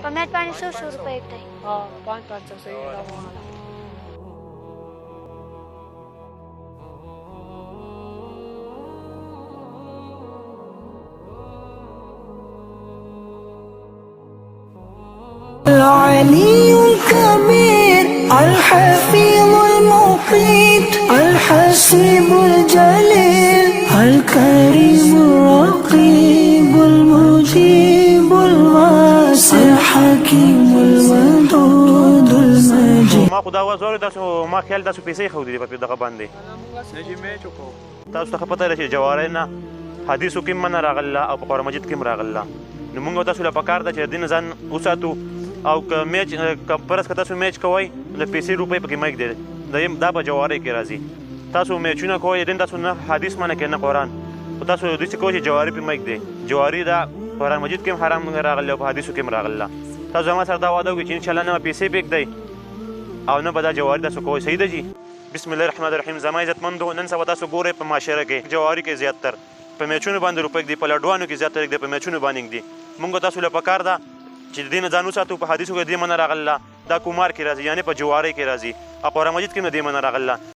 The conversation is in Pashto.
په میټ باندې 100 روپۍ دی. ها 500 صحیح راوړل. العلي الكبير الحفيظ المقيت الحسيب الجليل الكريم الرقيب المجيب الواسع الحكيم الودود المجيد. ما خدا وزور تاسو ما خیال تاسو پیسې خو دي په دغه باندې نجی میچ وکړو. تاسو ته پته لري چې جوارینه حدیثو کې من راغله او په قرآن مجید کې راغله نو موږ تاسو له پکار د چې دین ځان وساتو او که میچ پرس که تاسو میچ کوئ نو پیسې روپۍ پکې مایک دی دا په جواری کې راځي تاسو میچونه کوئ دین تاسو نه حدیث منه کې نه قرآن او تاسو داسې کوئ چې جواری په مایک دی جواری دا قرآن مجید کې هم حرام راغلی او په حدیثو کې هم راغله تاسو زما سره دا وعده وکړئ چې انشاءالله نه به پیسې پرېږدئ او نه به دا جواری تاسو کوئ صحیح ده جي بسم الله الرحمن الرحیم زما عزتمندو نن سبا تاسو ګورئ په معاشره کې جواری کې زیاتتر په میچونو باندې روپۍ دی په لډوانو کې زیاتره دی په میچونو باندې دی موږ تاسو له پکار ده چې د دې نه ځان وساتو په حدیثو کې دې منه راغله دا کمار کې راځي یعنې په جوارۍ کې راځي او قرآن مجید کې نه دې منه راغله